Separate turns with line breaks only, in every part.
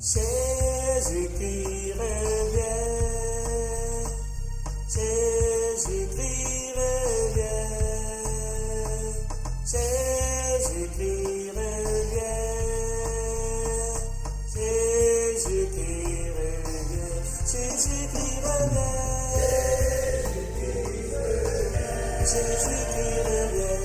Jésus qui revient, Jésus qui revient, Jésus qui revient, Jésus qui revient, Jésus qui revient, Jésus qui revient.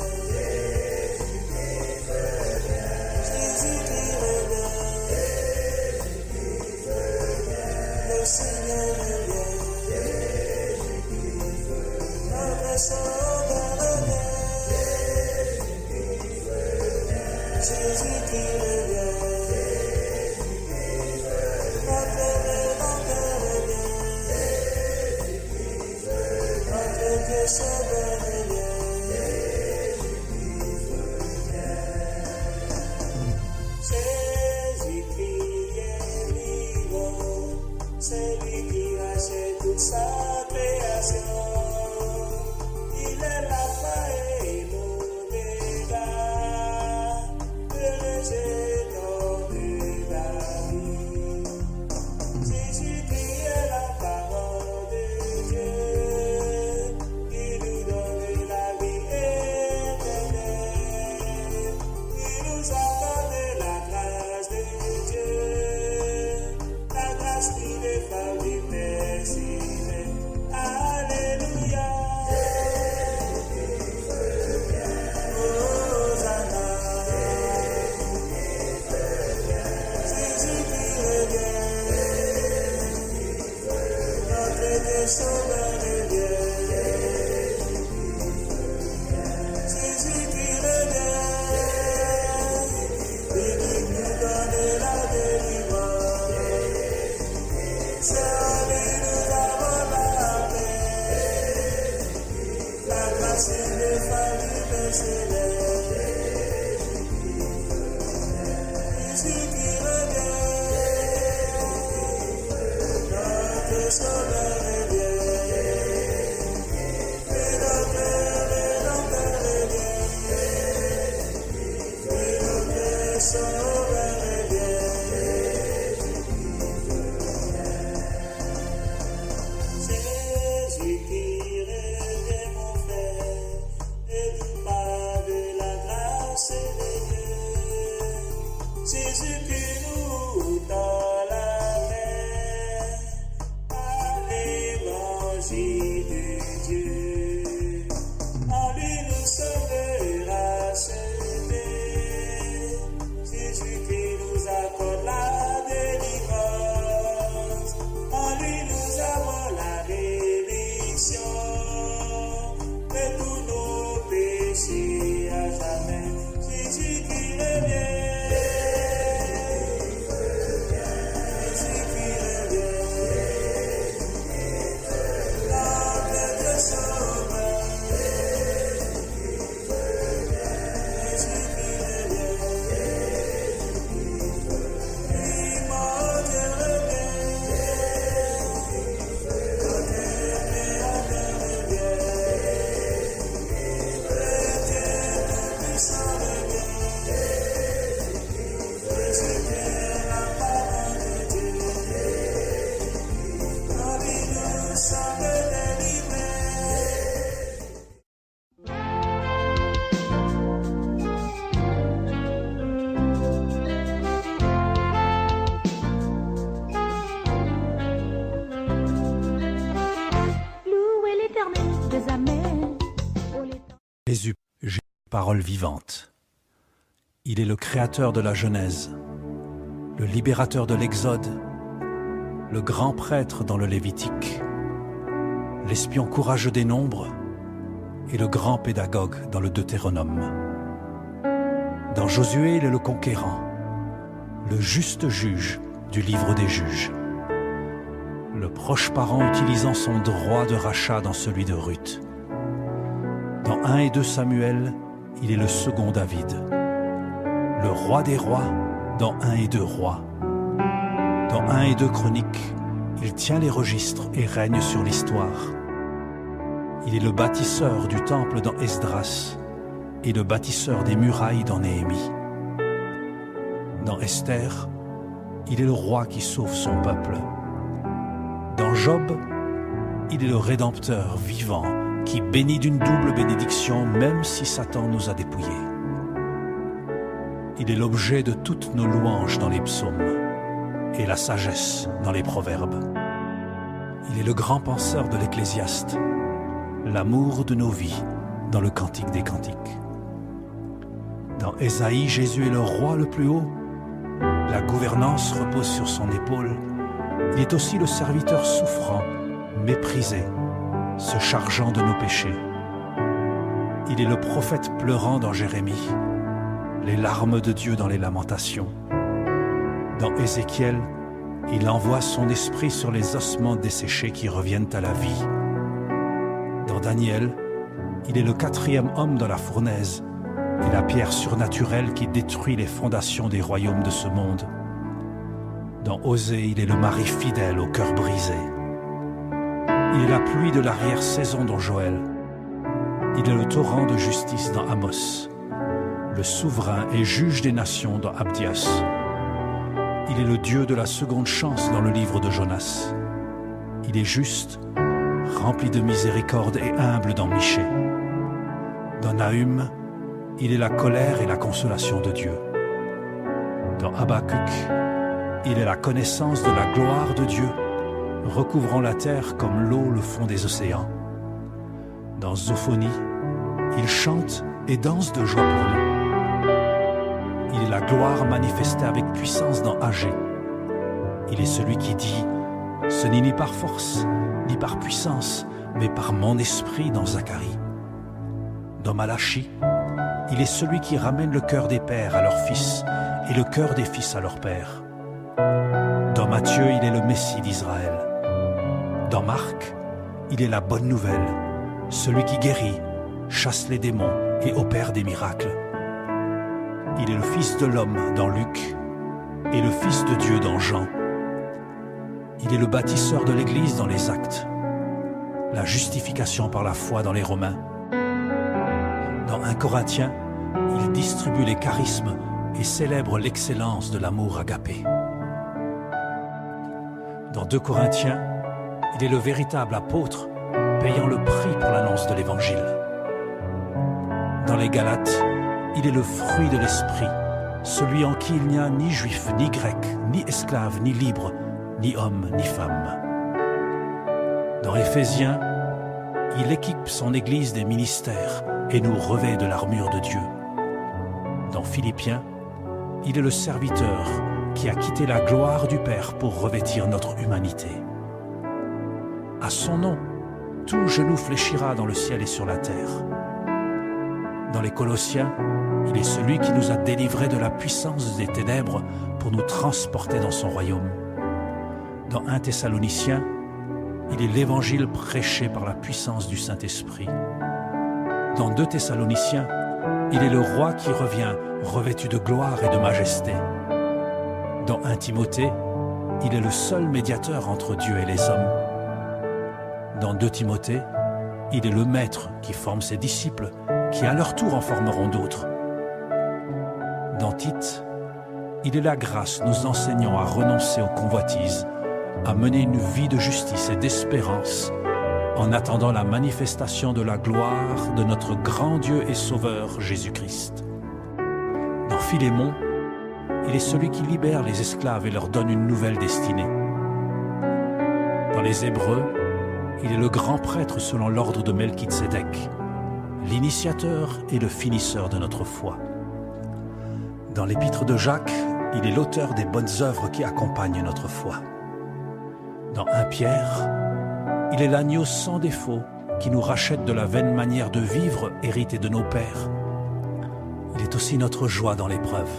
C'est lui qui achète toute sa création. Il est l'alpha et l'oméga, le géant de la vie. Jésus qui est la parole de Dieu, qui nous donne la vie éternelle, qui nous accorde la grâce de Dieu, la grâce qui est favie, merci. Alléluia. Hosanna. Jésus qui revient, notre Dieu sauveur revient. Jésus qui revient, et qui nous donne la délivrance. C'est en lui nous avons la paix, la grâce et le famille de Jésus qui revient, notre sauveur revient, et notre Rédempteur revient, et notre sauveur revient. Jésus qui revient, mon frère, et nous parle de la grâce de Dieu. Jésus qui nous tend la main à l'évangile de Dieu. En lui nous sommes rachetés. Jésus qui nous accorde la délivrance. En lui nous avons la rémission de tous nos péchés à jamais. Jésus qui revient. Jésus qui revient. Notre Dieu sauveur. Jésus qui revient. Oui, mon Dieu
Louez l'Éternel des amens.
Jésus, parole vivante. Il est le créateur de la Genèse, le libérateur de l'Exode, le grand prêtre dans le Lévitique, l'espion courageux des Nombres et le grand pédagogue dans le Deutéronome. Dans Josué, il est le conquérant, le juste juge du livre des juges, le proche parent utilisant son droit de rachat dans celui de Ruth. Dans 1 et 2 Samuel, il est le second David, le roi des rois dans 1 et 2 rois. Dans 1 et 2 Chroniques, il tient les registres et règne sur l'histoire. Il est le bâtisseur du temple dans Esdras et le bâtisseur des murailles dans Néhémie. Dans Esther, il est le roi qui sauve son peuple. Dans Job, il est le Rédempteur vivant qui bénit d'une double bénédiction même si Satan nous a dépouillés. Il est l'objet de toutes nos louanges dans les psaumes et la sagesse dans les proverbes. Il est le grand penseur de l'Ecclésiaste, l'amour de nos vies dans le Cantique des Cantiques. Dans Ésaïe, Jésus est le roi le plus haut. La gouvernance repose sur son épaule. Il est aussi le serviteur souffrant, méprisé, se chargeant de nos péchés. Il est le prophète pleurant dans Jérémie, les larmes de Dieu dans les lamentations. Dans Ézéchiel, il envoie son esprit sur les ossements desséchés qui reviennent à la vie. Dans Daniel, il est le 4e homme dans la fournaise et la pierre surnaturelle qui détruit les fondations des royaumes de ce monde. Dans Osée, il est le mari fidèle au cœur brisé. Il est la pluie de l'arrière-saison dans Joël. Il est le torrent de justice dans Amos, le souverain et juge des nations dans Abdias. Il est le Dieu de la seconde chance dans le livre de Jonas. Il est juste, rempli de miséricorde et humble dans Michée. Dans Nahum, il est la colère et la consolation de Dieu. Dans Habakkuk, il est la connaissance de la gloire de Dieu, recouvrant la terre comme l'eau le fond des océans. Dans Zophonie, il chante et danse de joie pour nous. Il est la gloire manifestée avec puissance dans Agé. Il est celui qui dit « Ce n'est ni par force, ni par puissance, mais par mon esprit » dans Zacharie. Dans Malachie, il est celui qui ramène le cœur des pères à leurs fils et le cœur des fils à leurs pères. Dans Matthieu, il est le Messie d'Israël. Dans Marc, il est la bonne nouvelle, celui qui guérit, chasse les démons et opère des miracles. Il est le Fils de l'homme dans Luc et le Fils de Dieu dans Jean. Il est le bâtisseur de l'Église dans les Actes, la justification par la foi dans les Romains. Dans 1 Corinthiens, il distribue les charismes et célèbre l'excellence de l'amour agapé. Dans 2 Corinthiens, il est le véritable apôtre, payant le prix pour l'annonce de l'Évangile. Dans les Galates, il est le fruit de l'Esprit, celui en qui il n'y a ni juif, ni grec, ni esclave, ni libre, ni homme, ni femme. Dans Éphésiens, il équipe son Église des ministères et nous revêt de l'armure de Dieu. Dans Philippiens, il est le serviteur qui a quitté la gloire du Père pour revêtir notre humanité. À son nom, tout genou fléchira dans le ciel et sur la terre. Dans les Colossiens, il est celui qui nous a délivrés de la puissance des ténèbres pour nous transporter dans son royaume. Dans 1 Thessaloniciens, il est l'évangile prêché par la puissance du Saint-Esprit. Dans 2 Thessaloniciens, il est le roi qui revient, revêtu de gloire et de majesté. Dans 1 Timothée, il est le seul médiateur entre Dieu et les hommes. Dans 2 Timothée, il est le maître qui forme ses disciples, qui à leur tour en formeront d'autres. Dans Tite, il est la grâce nous enseignant à renoncer aux convoitises, à mener une vie de justice et d'espérance, en attendant la manifestation de la gloire de notre grand Dieu et Sauveur Jésus-Christ. Dans Philémon, il est celui qui libère les esclaves et leur donne une nouvelle destinée. Dans les Hébreux, il est le grand prêtre selon l'ordre de Melchizedek, l'initiateur et le finisseur de notre foi. Dans l'épître de Jacques, il est l'auteur des bonnes œuvres qui accompagnent notre foi. Dans 1 Pierre, il est l'agneau sans défaut qui nous rachète de la vaine manière de vivre héritée de nos pères. Il est aussi notre joie dans l'épreuve.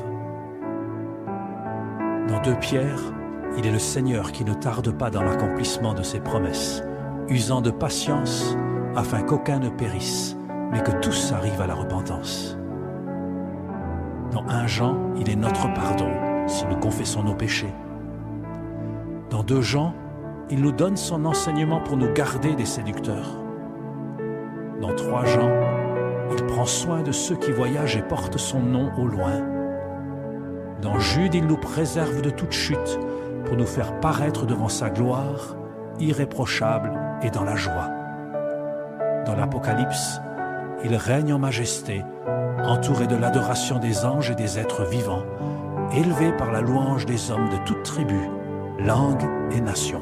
Dans 2 Pierre, il est le Seigneur qui ne tarde pas dans l'accomplissement de ses promesses, usant de patience afin qu'aucun ne périsse, mais que tous arrivent à la repentance. Dans 1 Jean, il est notre pardon si nous confessons nos péchés. Dans 2 Jean, il nous donne son enseignement pour nous garder des séducteurs. Dans 3 Jean, il prend soin de ceux qui voyagent et portent son nom au loin. Dans Jude, il nous préserve de toute chute pour nous faire paraître devant sa gloire, irréprochable et dans la joie. Dans l'Apocalypse, il règne en majesté, entouré de l'adoration des anges et des êtres vivants, élevé par la louange des hommes de toutes tribus, langues et nations.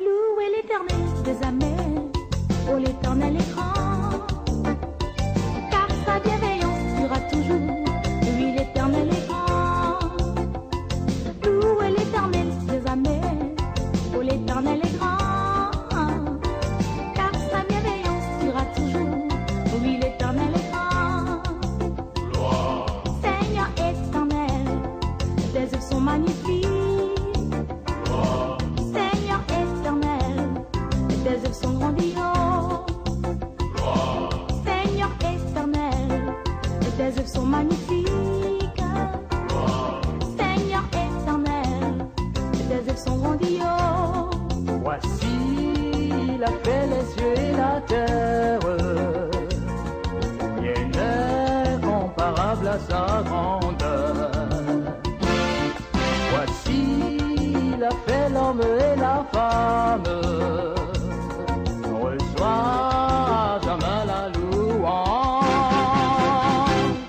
Louez l'Éternel des amers, oh l'Éternel est grand, car sa bienveillance durera toujours, oui l'Éternel est grand. Louez l'Éternel des amers, oh l'Éternel est grand, car sa bienveillance durera toujours, oui l'Éternel est grand. Seigneur éternel, tes œuvres sont magnifiques. Seigneur éternel, tes œuvres sont grandioses. Seigneur éternel, tes œuvres sont magnifiques. Seigneur éternel, tes œuvres sont grandioses.
Voici, il a fait les cieux et la terre. Rien n'est comparable à sa grandeur. Voici, il a fait l'homme et la femme. Reçois jamais la louange.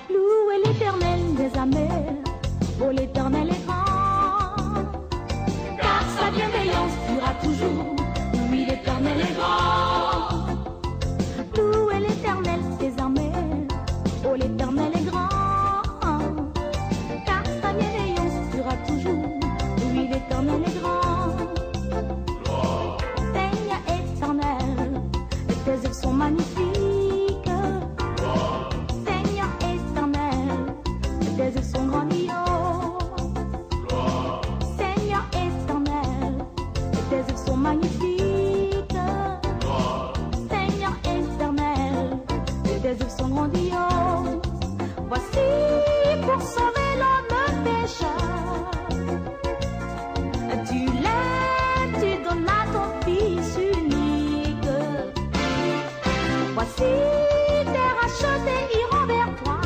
Louez l'Éternel des amers, oh l'Éternel est grand, car sa bienveillance durera toujours, oui l'Éternel est grand. Louez l'Éternel des amers, oh l'Éternel est grand, car sa bienveillance durera toujours, oui l'Éternel est grand. Seigneur éternel, tes œuvres sont magnifiques. Seigneur éternel, tes œuvres sont grandioses. Seigneur éternel, tes œuvres sont magnifiques. Seigneur éternel, tes œuvres sont grandioses. Voici pour sauver l'homme pécheur. Tu l'aimes, tu donnes à ton Fils unique. Voici tes rachetés iront vers toi.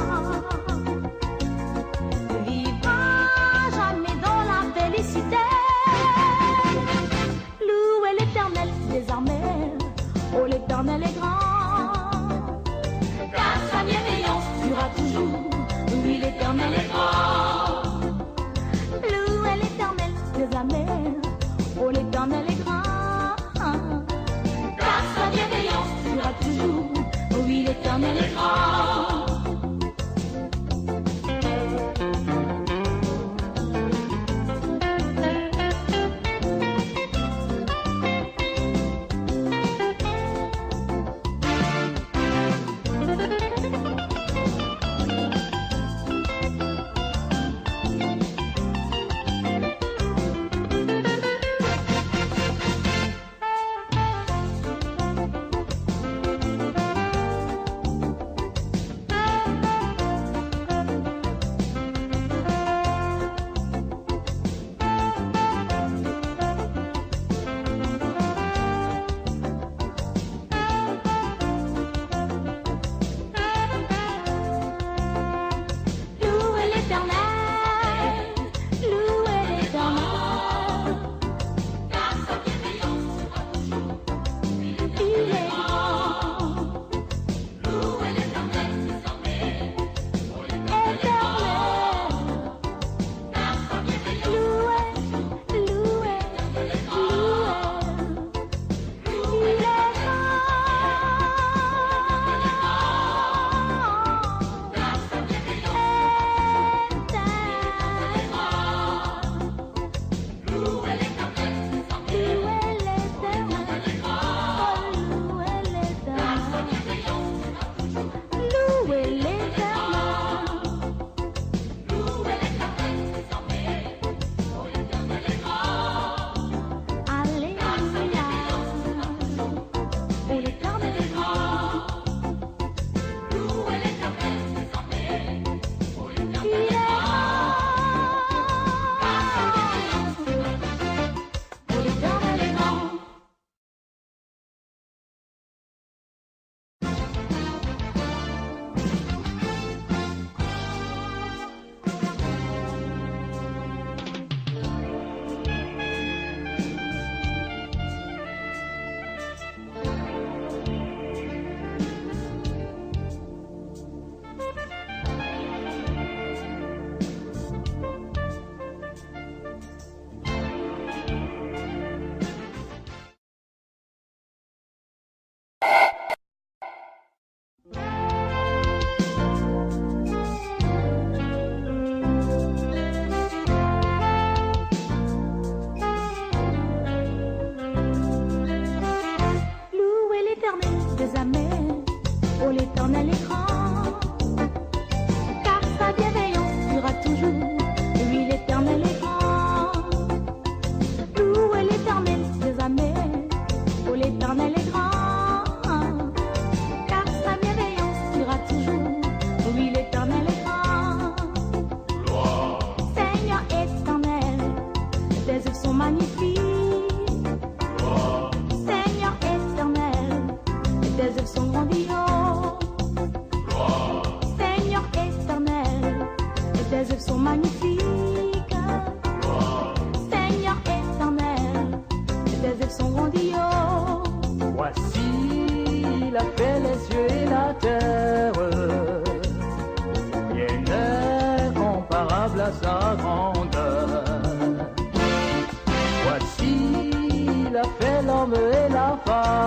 magnifique. Seigneur éternel, tes œuvres sont grandioses.
Voici, il a fait les cieux et la terre. Rien n'est comparable à sa grandeur. Voici, il a fait l'homme et la femme.